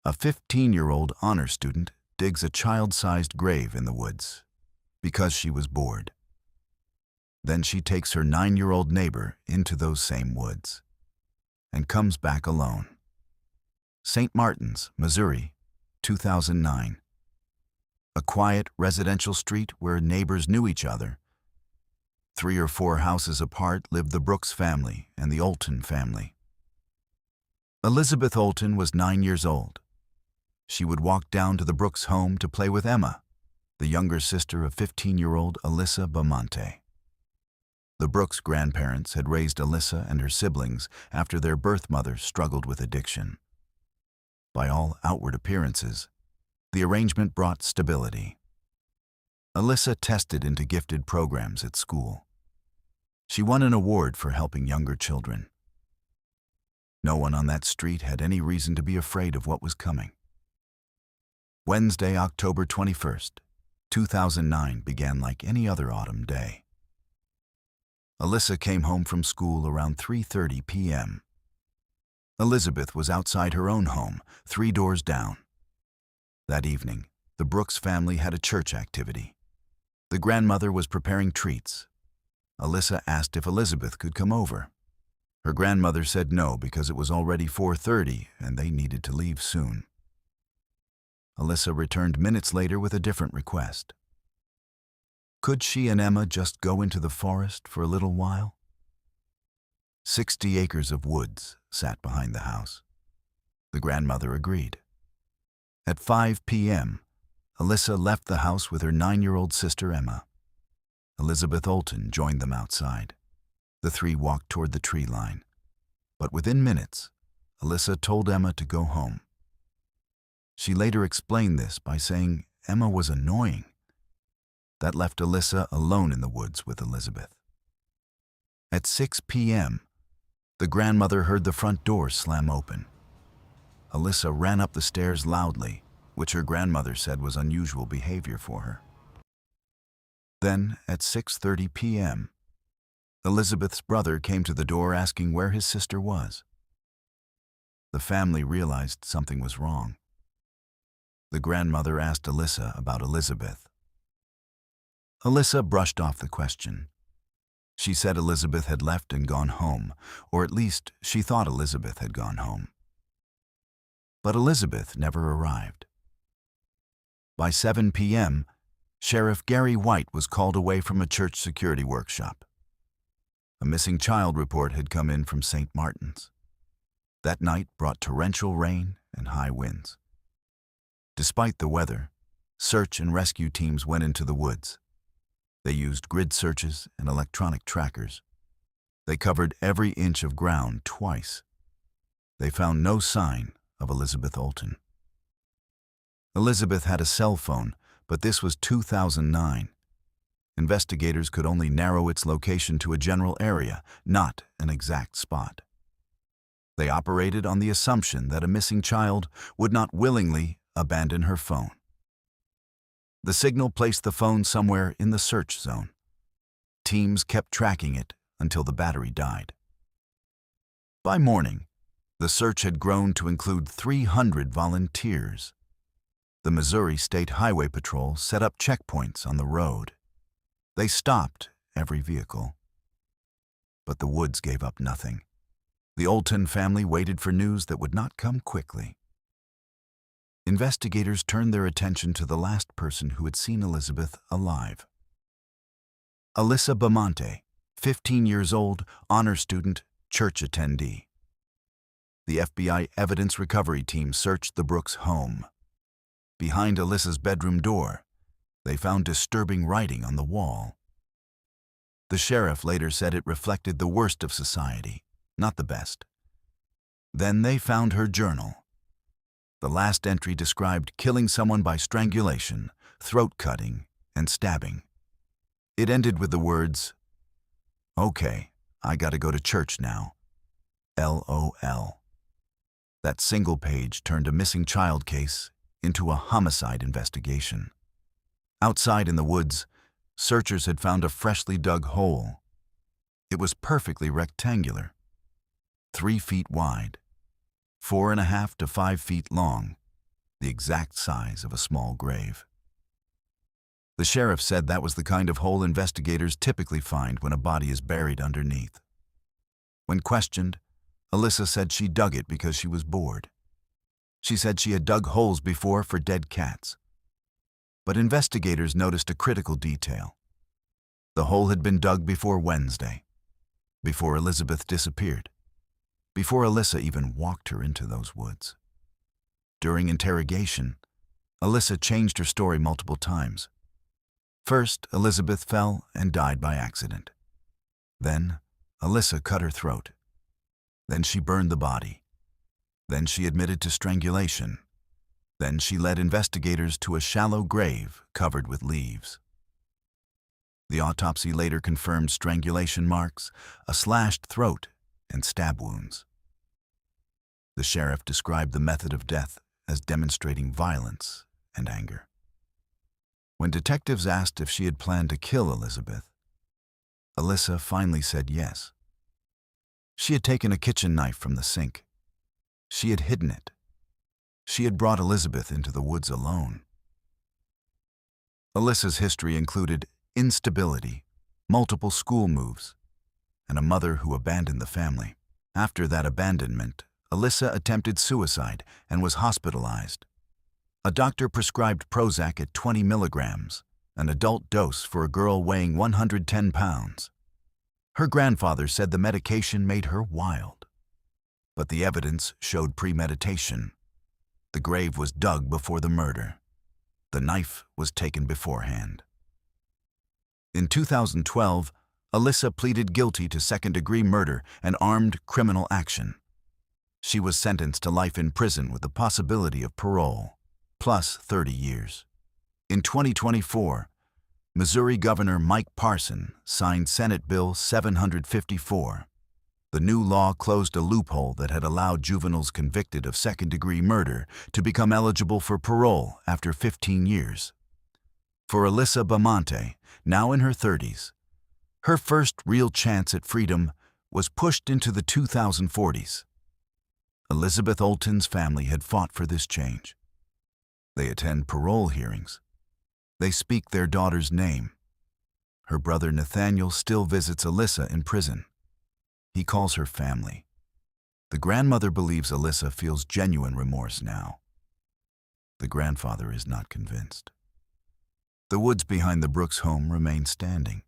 A 15-year-old honor student digs a child-sized grave in the woods because she was bored. Then she takes her 9-year-old neighbor into those same woods and comes back alone. St. Martin's, Missouri, 2009. A quiet residential street where neighbors knew each other. 3 or 4 houses apart lived the Brooks family and the Olton family. Elizabeth Olton was 9 years old. She would walk down to the Brooks home to play with Emma, the younger sister of 15-year-old Alyssa Bamante. The Brooks grandparents had raised Alyssa and her siblings after their birth mother struggled with addiction. By all outward appearances, the arrangement brought stability. Alyssa tested into gifted programs at school. She won an award for helping younger children. No one on that street had any reason to be afraid of what was coming. Wednesday, October 21st, 2009 began like any other autumn day. Alyssa came home from school around 3:30 p.m. Elizabeth was outside her own home, 3 doors down. That evening, the Brooks family had a church activity. The grandmother was preparing treats. Alyssa asked if Elizabeth could come over. Her grandmother said no because it was already 4:30 and they needed to leave soon. Alyssa returned minutes later with a different request. Could she and Emma just go into the forest for a little while? 60 acres of woods sat behind the house. The grandmother agreed. At 5 p.m., Alyssa left the house with her 9-year-old sister Emma. Elizabeth Olton joined them outside. The 3 walked toward the tree line. But within minutes, Alyssa told Emma to go home. She later explained this by saying Emma was annoying. That left Alyssa alone in the woods with Elizabeth. At 6 p.m., the grandmother heard the front door slam open. Alyssa ran up the stairs loudly, which her grandmother said was unusual behavior for her. Then, at 6:30 p.m., Elizabeth's brother came to the door asking where his sister was. The family realized something was wrong. The grandmother asked Alyssa about Elizabeth. Alyssa brushed off the question. She said Elizabeth had left and gone home, or at least she thought Elizabeth had gone home. But Elizabeth never arrived. By 7 p.m., Sheriff Gary White was called away from a church security workshop. A missing child report had come in from St. Martin's. That night brought torrential rain and high winds. Despite the weather, search and rescue teams went into the woods. They used grid searches and electronic trackers. They covered every inch of ground twice. They found no sign of Elizabeth Olton. Elizabeth had a cell phone, but this was 2009. Investigators could only narrow its location to a general area, not an exact spot. They operated on the assumption that a missing child would not willingly abandon her phone. The signal placed the phone somewhere in the search zone. Teams kept tracking it until the battery died. By morning, the search had grown to include 300 volunteers. The Missouri State Highway Patrol set up checkpoints on the road. They stopped every vehicle. But the woods gave up nothing. The Olton family waited for news that would not come quickly. Investigators turned their attention to the last person who had seen Elizabeth alive. Alyssa Bamante, 15 years old, honor student, church attendee. The FBI evidence recovery team searched the Brooks home. Behind Alyssa's bedroom door, they found disturbing writing on the wall. The sheriff later said it reflected the worst of society, not the best. Then they found her journal. The last entry described killing someone by strangulation, throat cutting, and stabbing. It ended with the words, "Okay, I gotta go to church now. LOL." That single page turned a missing child case into a homicide investigation. Outside in the woods, searchers had found a freshly dug hole. It was perfectly rectangular, 3 feet wide, 4.5 to 5 feet long, the exact size of a small grave. The sheriff said that was the kind of hole investigators typically find when a body is buried underneath. When questioned, Alyssa said she dug it because she was bored. She said she had dug holes before for dead cats. But investigators noticed a critical detail. The hole had been dug before Wednesday, before Elizabeth disappeared, before Alyssa even walked her into those woods. During interrogation, Alyssa changed her story multiple times. First, Elizabeth fell and died by accident. Then, Alyssa cut her throat. Then she burned the body. Then she admitted to strangulation. Then she led investigators to a shallow grave covered with leaves. The autopsy later confirmed strangulation marks, a slashed throat, and stab wounds. The sheriff described the method of death as demonstrating violence and anger. When detectives asked if she had planned to kill Elizabeth, Alyssa finally said yes. She had taken a kitchen knife from the sink. She had hidden it. She had brought Elizabeth into the woods alone. Alyssa's history included instability, multiple school moves, and a mother who abandoned the family. After that abandonment, Alyssa attempted suicide and was hospitalized. A doctor prescribed Prozac at 20 milligrams, an adult dose for a girl weighing 110 pounds. Her grandfather said the medication made her wild. But the evidence showed premeditation. The grave was dug before the murder. The knife was taken beforehand. In 2012, Alyssa pleaded guilty to second-degree murder and armed criminal action. She was sentenced to life in prison with the possibility of parole, plus 30 years. In 2024, Missouri Governor Mike Parson signed Senate Bill 754. The new law closed a loophole that had allowed juveniles convicted of second-degree murder to become eligible for parole after 15 years. For Alyssa Bamante, now in her 30s, her first real chance at freedom was pushed into the 2040s. Elizabeth Olton's family had fought for this change. They attend parole hearings. They speak their daughter's name. Her brother Nathaniel still visits Alyssa in prison. He calls her family. The grandmother believes Alyssa feels genuine remorse now. The grandfather is not convinced. The woods behind the Brooks home remain standing.